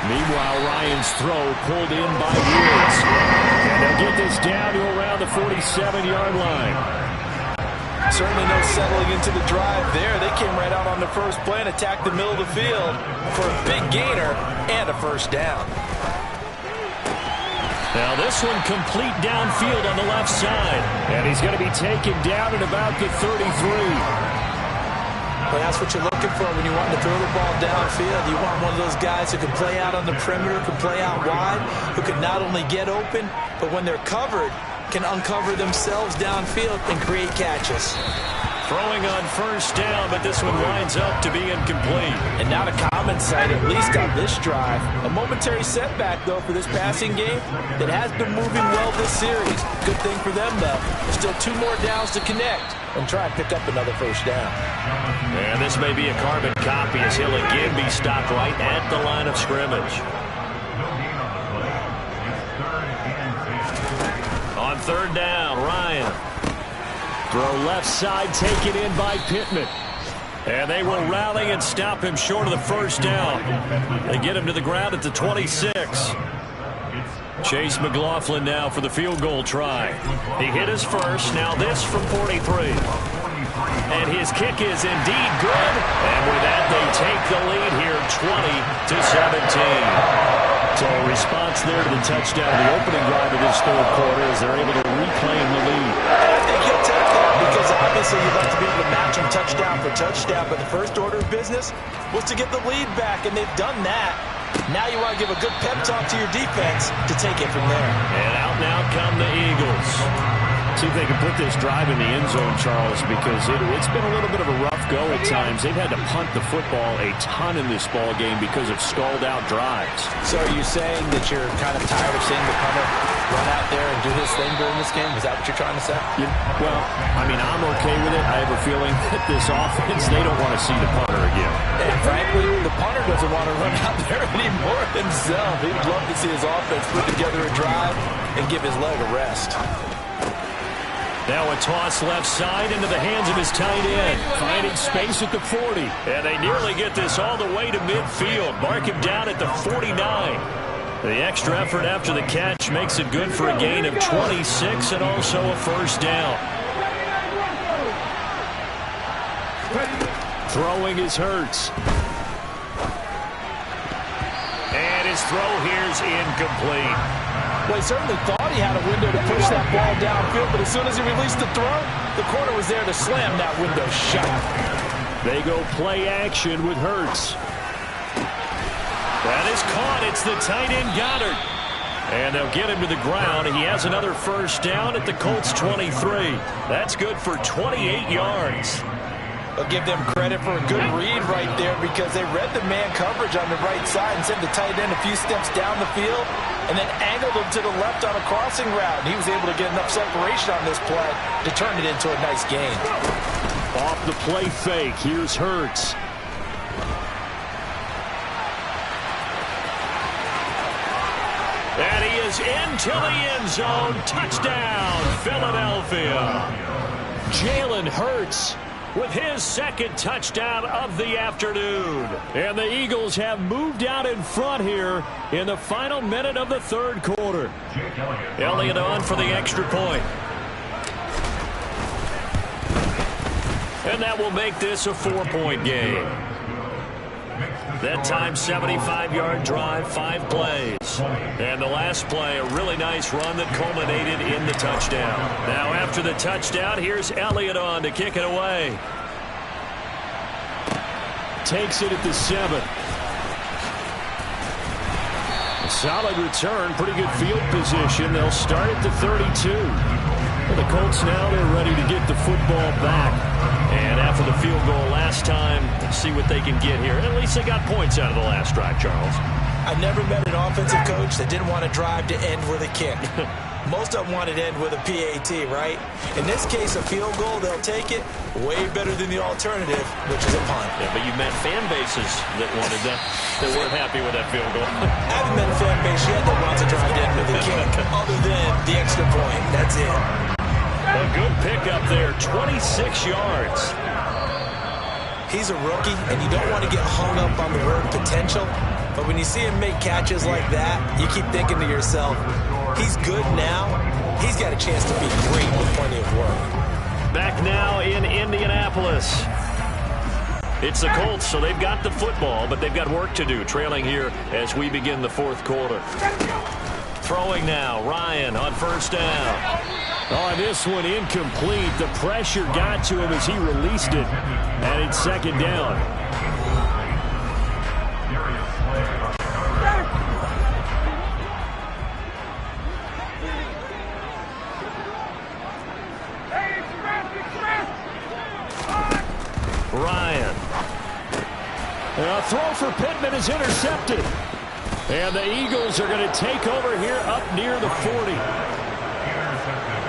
Meanwhile, Ryan's throw pulled in by Woods. And they'll get this down to around the 47-yard line. Certainly no settling into the drive there. They came right out on the first play and attacked the middle of the field for a big gainer and a first down. Now this one complete downfield on the left side. And he's going to be taken down at about the 33. Well, that's what you're looking for when you want to throw the ball downfield. You want one of those guys who can play out on the perimeter, can play out wide, who can not only get open, but when they're covered, can uncover themselves downfield and create catches. Throwing on first down, but this one winds up to be incomplete. And not a common sight, at least on this drive. A momentary setback, though, for this passing game that has been moving well this series. Good thing for them, though. Still 2 more downs to connect and try and pick up another first down. And this may be a carbon copy as he'll again be stopped right at the line of scrimmage. On third down, Ryan. Throw left side, taken in by Pittman. And they will rally and stop him short of the first down. They get him to the ground at the 26. Chase McLaughlin now for the field goal try. He hit his first, now this from 43. And his kick is indeed good. And with that, they take the lead here 20-17. So a response there to the touchdown, the opening drive of this third quarter as they're able to reclaim the lead. And I think he'll take that because obviously you'd like to be able to match him touchdown for touchdown, but the first order of business was to get the lead back, and they've done that. Now you want to give a good pep talk to your defense to take it from there. And out now come the Eagles. See if they can put this drive in the end zone, Charles, because it's been a little bit of a rough go at times. They've had to punt the football a ton in this ball game because of stalled-out drives. So are you saying that you're kind of tired of seeing the punter run out there and do his thing during this game? Is that what you're trying to say? Yeah, well, I mean, I'm okay with it. I have a feeling that this offense, they don't want to see the punter again. And frankly, the punter doesn't want to run out there anymore himself. He would love to see his offense put together a drive and give his leg a rest. Now a toss left side into the hands of his tight end. Finding space at the 40. And they nearly get this all the way to midfield. Mark him down at the 49. The extra effort after the catch makes it good for a gain of 26 and also a first down. Throwing is Hurts. And his throw here's incomplete. Well, he certainly thought he had a window to push that ball downfield, but as soon as he released the throw, the corner was there to slam that window shut. They go play action with Hurts. That is caught. It's the tight end Goddard. And they'll get him to the ground. He has another first down at the Colts 23. That's good for 28 yards. I'll give them credit for a good read right there because they read the man coverage on the right side and sent the tight end a few steps down the field and then angled him to the left on a crossing route. And he was able to get enough separation on this play to turn it into a nice gain. Off the play fake, here's Hurts. And he is into the end zone. Touchdown, Philadelphia. Jalen Hurts with his second touchdown of the afternoon. And the Eagles have moved out in front here in the final minute of the third quarter. Elliott on for the extra point. And that will make this a 4-point game. That time, 75-yard drive, 5 plays. And the last play, a really nice run that culminated in the touchdown. Now, after the touchdown, here's Elliott on to kick it away. Takes it at the 7. A solid return, pretty good field position. They'll start at the 32. Well, the Colts now, they're ready to get the football back. And after the field goal last time, let's see what they can get here. At least they got points out of the last drive, Charles. I've never met an offensive coach that didn't want to drive to end with a kick. Most of them want it to end with a PAT, right? In this case, a field goal, they'll take it way better than the alternative, which is a punt. Yeah, but you've met fan bases that wanted that weren't happy with that field goal. I haven't met a fan base yet that wants to drive to end with a kick, other than the extra point. That's it. A good pickup there, 26 yards. He's a rookie, and you don't want to get hung up on the word potential. But when you see him make catches like that, you keep thinking to yourself, he's good now. He's got a chance to be great with plenty of work. Back now in Indianapolis. It's the Colts, so they've got the football, but they've got work to do, trailing here as we begin the fourth quarter. Throwing now, Ryan on first down. On this one, incomplete. The pressure got to him as he released it. And it's second down. Ryan. A throw for Pittman is intercepted. And the Eagles are going to take over here up near the 40.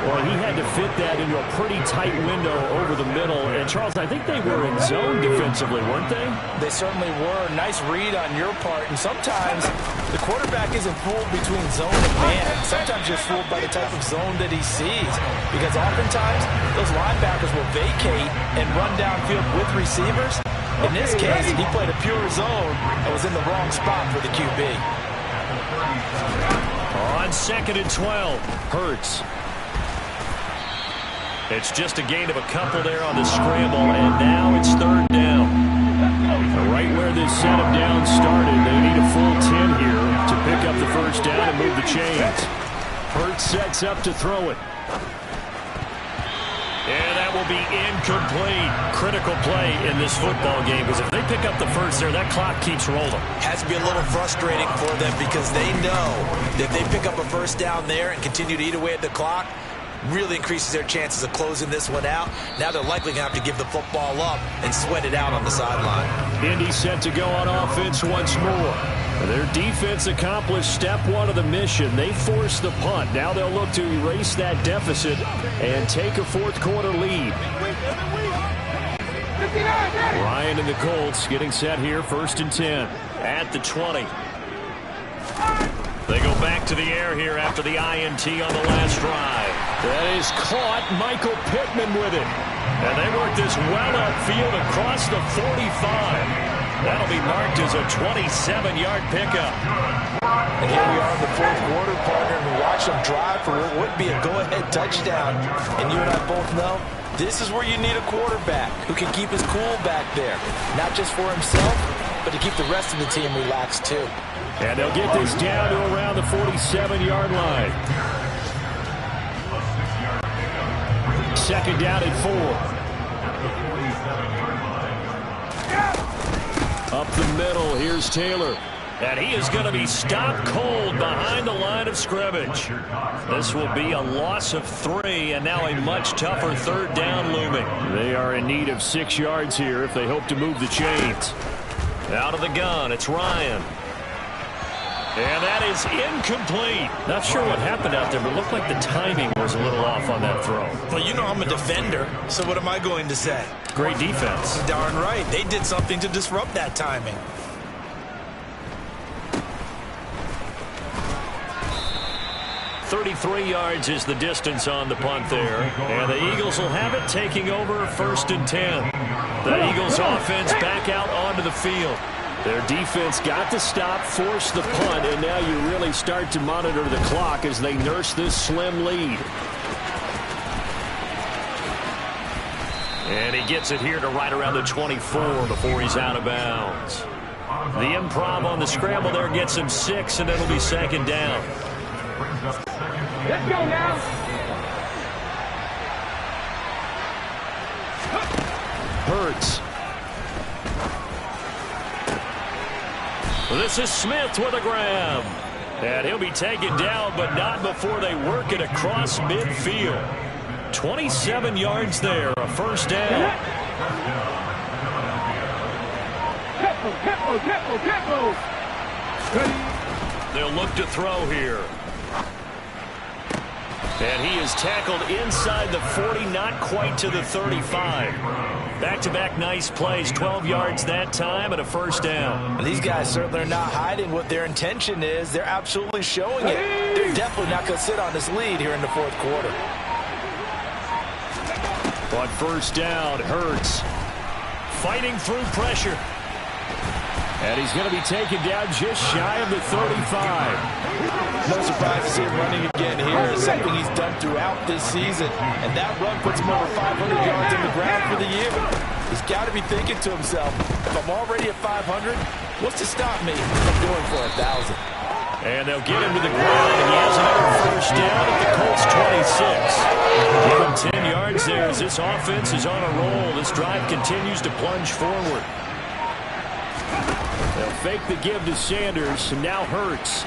Well, he had to fit that into a pretty tight window over the middle. And, Charles, I think they were in zone defensively, weren't they? They certainly were. Nice read on your part. And sometimes the quarterback isn't fooled between zone and man. Sometimes you're fooled by the type of zone that he sees. Because oftentimes those linebackers will vacate and run downfield with receivers. In this case, he played a pure zone and was in the wrong spot for the QB. On 2nd and 12, Hurts. It's just a gain of a couple there on the scramble, and now it's third down. Right where this setup down started, they need a full 10 here to pick up the first down and move the chains. Hurts sets up to throw it. And that will be incomplete. Critical play in this football game, because if they pick up the first there, that clock keeps rolling. Has to be a little frustrating for them because they know that if they pick up a first down there and continue to eat away at the clock, really increases their chances of closing this one out. Now they're likely going to have to give the football up and sweat it out on the sideline. Indy set to go on offense once more. Their defense accomplished step one of the mission. They forced the punt. Now they'll look to erase that deficit and take a fourth quarter lead. Ryan and the Colts getting set here, 1st and 10. At the 20. They go back to the air here after the INT on the last drive. That is caught. Michael Pittman with it. And they work this well upfield across the 45. That'll be marked as a 27-yard pickup. And here we are in the fourth quarter, partner, and we watch them drive for what would be a go-ahead touchdown. And you and I both know this is where you need a quarterback who can keep his cool back there. Not just for himself, but to keep the rest of the team relaxed too. And they'll get this down to around the 47-yard line. Second down and 4. Up the middle, here's Taylor. And he is going to be stopped cold behind the line of scrimmage. This will be a loss of 3, and now a much tougher third down looming. They are in need of 6 yards here if they hope to move the chains. Out of the gun, it's Ryan. And that is incomplete. Not sure what happened out there, but it looked like the timing was a little off on that throw. Well, you know I'm a defender, so what am I going to say? Great defense. Darn right. They did something to disrupt that timing. .33 yards is the distance on the punt there. And the Eagles will have it, taking over 1st and 10. The Eagles offense back out onto the field. Their defense got the stop, forced the punt, and now you really start to monitor the clock as they nurse this slim lead. And he gets it here to right around the 24 before he's out of bounds. The improv on the scramble there gets him 6, and it'll be second down. Let's go now. Hurts. This is Smith with a grab. And he'll be taken down, but not before they work it across midfield. 27 yards there, a first down. They'll look to throw here. And he is tackled inside the 40, not quite to the 35. Back-to-back nice plays, 12 yards that time and a first down. These guys certainly are not hiding what their intention is. They're absolutely showing it. They're definitely not going to sit on this lead here in the fourth quarter. On first down, Hurts Fighting through pressure. And he's going to be taken down just shy of the 35. No surprise to see him running again here. It's something he's done throughout this season. And that run puts him over 500 yards in the ground for the year. He's got to be thinking to himself, if I'm already at 500, what's to stop me from going for 1,000? And they'll get him to the ground, and he has first down at the Colts 26. Give them 10 yards there as this offense is on a roll. This drive continues to plunge forward. They'll fake the give to Sanders, and now Hurts.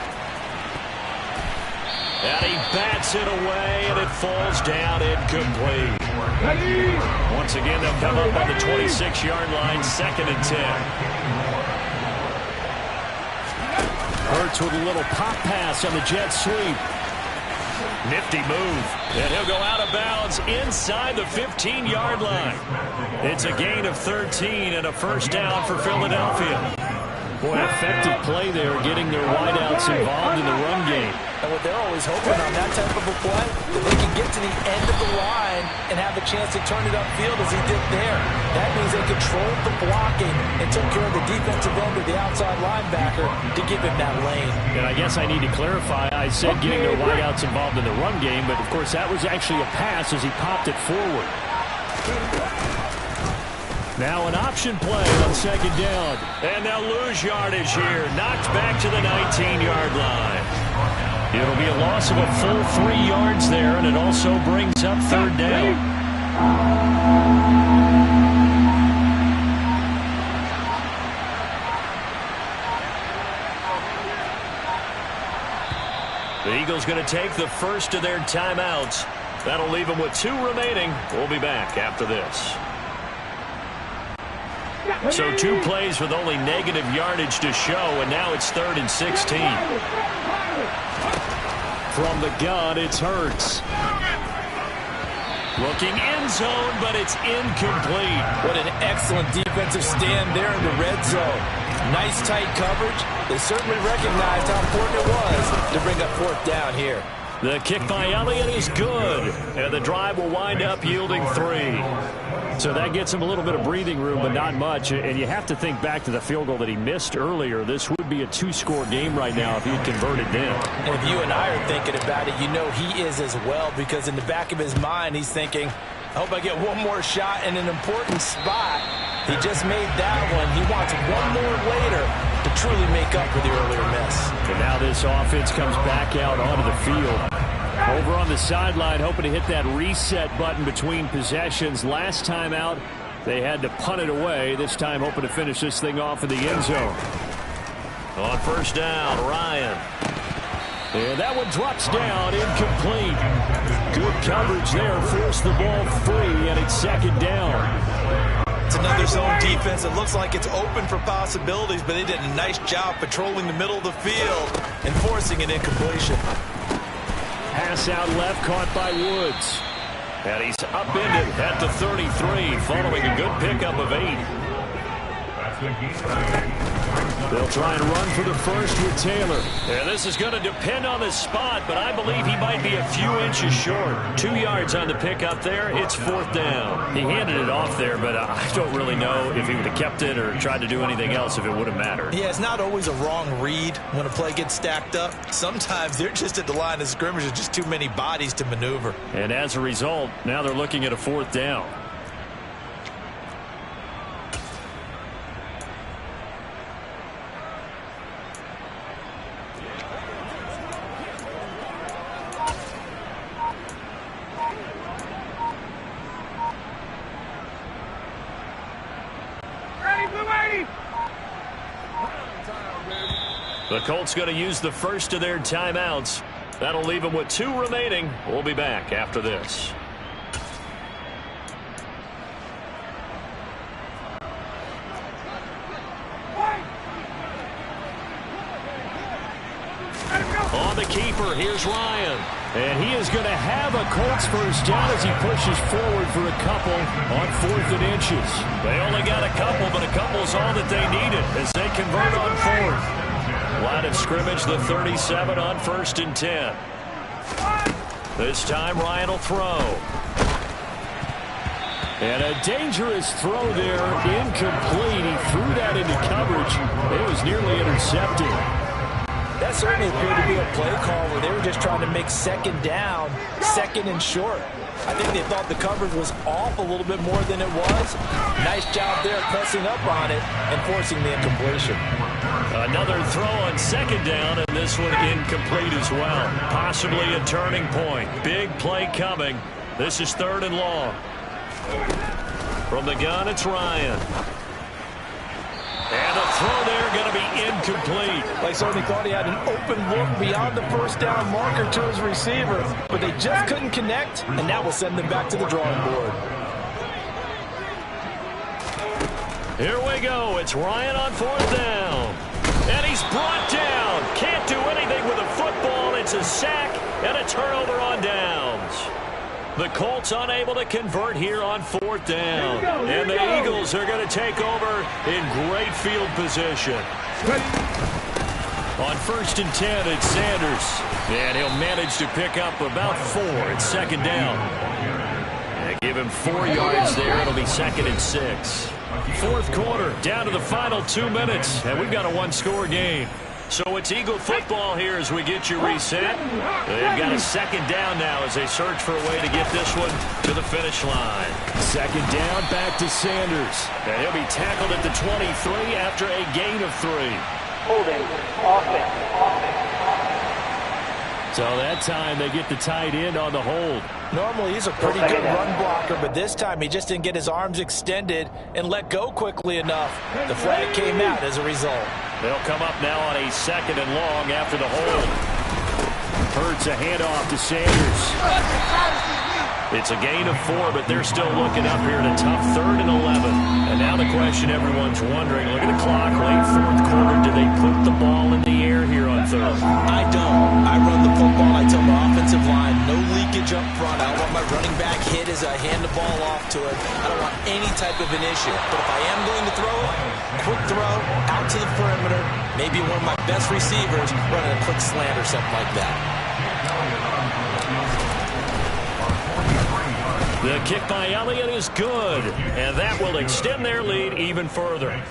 And he bats it away, and it falls down incomplete. Once again, they'll come up on the 26-yard line, 2nd and 10. Hurts with a little pop pass on the jet sweep. Nifty move. And he'll go out of bounds inside the 15-yard line. It's a gain of 13 and a first down for Philadelphia. Boy, effective play there, getting their wideouts involved in the run game. And what they're always hoping on that type of a play, that they can get to the end of the line and have a chance to turn it upfield as he did there. That means they controlled the blocking and took care of the defensive end of the outside linebacker to give him that lane. And I guess I need to clarify, I said getting their wideouts involved in the run game, but of course that was actually a pass as he popped it forward. Now an option play on 2nd down. And they'll lose yardage here. Knocked back to the 19-yard line. It'll be a loss of a full 3 yards there, and it also brings up 3rd down. The Eagles going to take the first of their timeouts. That'll leave them with 2 remaining. We'll be back after this. So 2 plays with only negative yardage to show, and now it's 3rd and 16. From the gun, it's Hurts. Looking end zone, but it's incomplete. What an excellent defensive stand there in the red zone. Nice tight coverage. They certainly recognized how important it was to bring up 4th down here. The kick by Elliott is good, and the drive will wind up yielding 3. So that gets him a little bit of breathing room, but not much. And you have to think back to the field goal that he missed earlier. This would be a 2-score game right now if he had converted then. And if you and I are thinking about it, you know he is as well, because in the back of his mind, he's thinking, I hope I get one more shot in an important spot. He just made that one. He wants one more later to truly make up for the earlier miss. And now this offense comes back out onto the field. Over on the sideline, hoping to hit that reset button between possessions. Last time out, they had to punt it away. This time, hoping to finish this thing off in the end zone. On 1st down, Ryan. And that one drops down, incomplete. Good coverage there, forced the ball free, and it's 2nd down. It's another zone defense. It looks like it's open for possibilities, but they did a nice job patrolling the middle of the field and forcing an incompletion. Pass out left, caught by Woods. And he's upended at the 33, following a good pickup of 8. They'll try and run for the first with Taylor. Yeah, this is going to depend on the spot, but I believe he might be a few inches short. 2 yards on the pickup there. It's 4th down. He handed it off there, but I don't really know if he would have kept it or tried to do anything else if it would have mattered. Yeah, it's not always a wrong read when a play gets stacked up. Sometimes they're just at the line of scrimmage. There's just too many bodies to maneuver. And as a result, now they're looking at a 4th down. The Colts going to use the first of their timeouts. That'll leave them with 2 remaining. We'll be back after this. On the keeper, here's Ryan. And he is going to have a Colts first down as he pushes forward for a couple on 4th and inches. They only got a couple, but a couple's all that they needed as they convert on 4th. Line of scrimmage, the 37 on 1st and 10. This time Ryan will throw. And a dangerous throw there, incomplete. He threw that into coverage. It was nearly intercepted. That certainly appeared to be a play call where they were just trying to make 2nd down, 2nd and short. I think they thought the coverage was off a little bit more than it was. Nice job there pressing up on it and forcing the incompletion. Another throw on second down, and this one incomplete as well. Possibly a turning point. Big play coming. This is 3rd and long. From the gun, it's Ryan. And the throw there going to be incomplete. Like Sony thought he had an open look beyond the first down marker to his receiver, but they just couldn't connect, and that will send them back to the drawing board. Here we go. It's Ryan on 4th down. And he's brought down. Can't do anything with a football. It's a sack and a turnover on downs. The Colts unable to convert here on 4th down. And the Eagles are going to take over in great field position. On 1st and 10, it's Sanders. And he'll manage to pick up about 4. It's 2nd down. And give him 4 yards there. It'll be 2nd and 6. 4th quarter, down to the final 2 minutes. And we've got a 1-score game. So it's Eagle football here as we get you reset. They've got a 2nd down now as they search for a way to get this one to the finish line. 2nd down, back to Sanders. And he'll be tackled at the 23 after a gain of 3. Holding, offense. So that time they get the tight end on the hold. Normally he's a pretty good run blocker, but this time he just didn't get his arms extended and let go quickly enough. The flag came out as a result. They'll come up now on a 2nd and long after the hold. Hurts a handoff to Sanders. It's a gain of 4, but they're still looking up here at a tough 3rd and 11. And now the question everyone's wondering, look at the clock, late 4th quarter, do they put the ball in the air here on 3rd? I don't. I run the football. I tell my offensive line, no leakage up front. I don't want my running back hit as I hand the ball off to him. I don't want any type of an issue. But if I am going to throw it, quick throw, out to the perimeter, maybe one of my best receivers running a quick slant or something like that. The kick by Elliott is good, and that will extend their lead even further.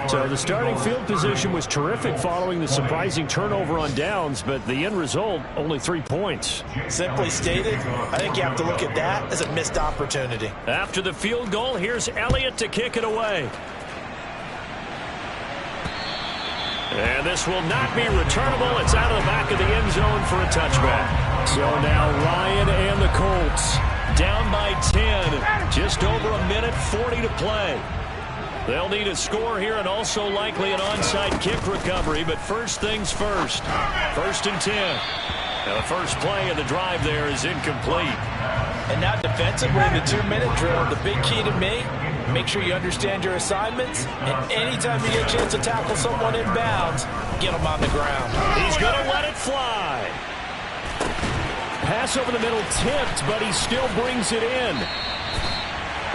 So the starting field position was terrific following the surprising turnover on downs, but the end result, only 3 points. Simply stated, I think you have to look at that as a missed opportunity. After the field goal, here's Elliott to kick it away. And this will not be returnable. It's out of the back of the end zone for a touchback. So now Ryan and the Colts down by 10. Just over a minute 40 to play. They'll need a score here and also likely an onside kick recovery. But first things first. 1st and 10. Now the first play of the drive there is incomplete. And now defensively in the 2-minute drill, the big key to me, make sure you understand your assignments. And anytime you get a chance to tackle someone in bounds, get them on the ground. He's going to let it fly. Pass over the middle tipped, but he still brings it in.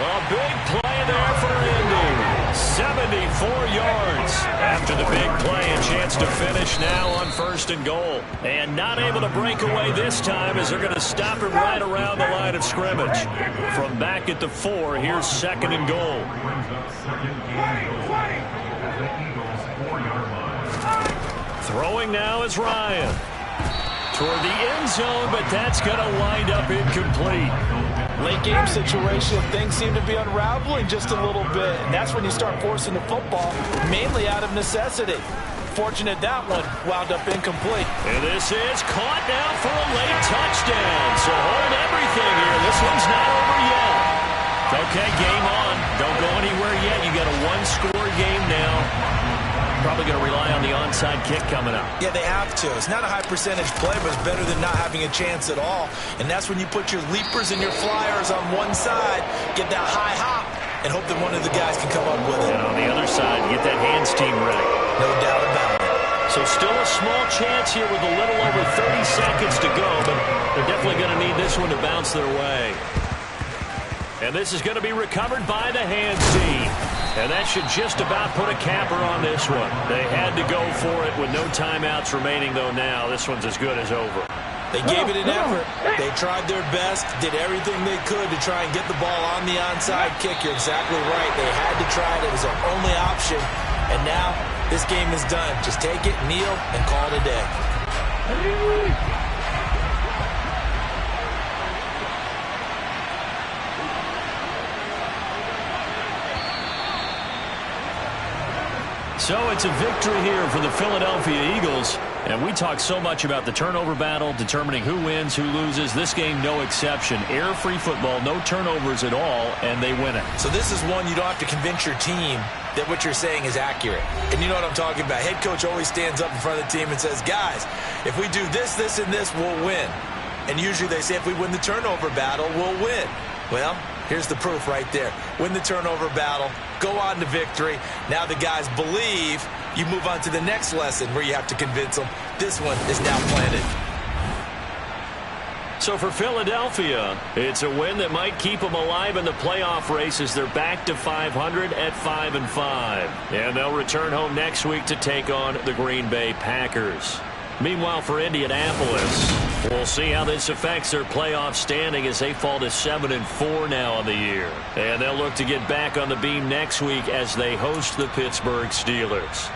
A big play there for Indy. 74 yards. After the big play, a chance to finish now on 1st and goal. And not able to break away this time as they're going to stop him right around the line of scrimmage. From back at the 4, here's 2nd and goal. Throwing now is Ryan. Toward the end zone, but that's going to wind up incomplete. Late game situation, things seem to be unraveling just a little bit, and that's when you start forcing the football, mainly out of necessity. Fortunate that one wound up incomplete. And this is caught now for a late touchdown. So hold everything here. This one's not over yet. Okay, game on. Don't go anywhere yet. You got a 1-score game now. Probably going to rely on the onside kick coming up. Yeah, they have to. It's not a high percentage play, but it's better than not having a chance at all. And that's when you put your leapers and your flyers on one side, get that high hop, and hope that one of the guys can come up with it. And on the other side, get that hands team ready. No doubt about it. So still a small chance here with a little over 30 seconds to go, but they're definitely going to need this one to bounce their way. And this is going to be recovered by the hands team. And that should just about put a capper on this one. They had to go for it with no timeouts remaining, though now this one's as good as over. They gave it an effort. They tried their best, did everything they could to try and get the ball on the onside kick. You're exactly right. They had to try it. It was their only option. And now this game is done. Just take it, kneel, and call it a day. So it's a victory here for the Philadelphia Eagles. And we talk so much about the turnover battle, determining who wins, who loses. This game, no exception. Error-free football, no turnovers at all, and they win it. So this is one you don't have to convince your team that what you're saying is accurate. And you know what I'm talking about. Head coach always stands up in front of the team and says, guys, if we do this, this, and this, we'll win. And usually they say if we win the turnover battle, we'll win. Well, here's the proof right there. Win the turnover battle, go on to victory. Now the guys believe. You move on to the next lesson where you have to convince them. This one is now planted. So for Philadelphia, it's a win that might keep them alive in the playoff race as they're back to 500 at 5-5. And they'll return home next week to take on the Green Bay Packers. Meanwhile, for Indianapolis, we'll see how this affects their playoff standing as they fall to 7-4 now on the year. And they'll look to get back on the beam next week as they host the Pittsburgh Steelers.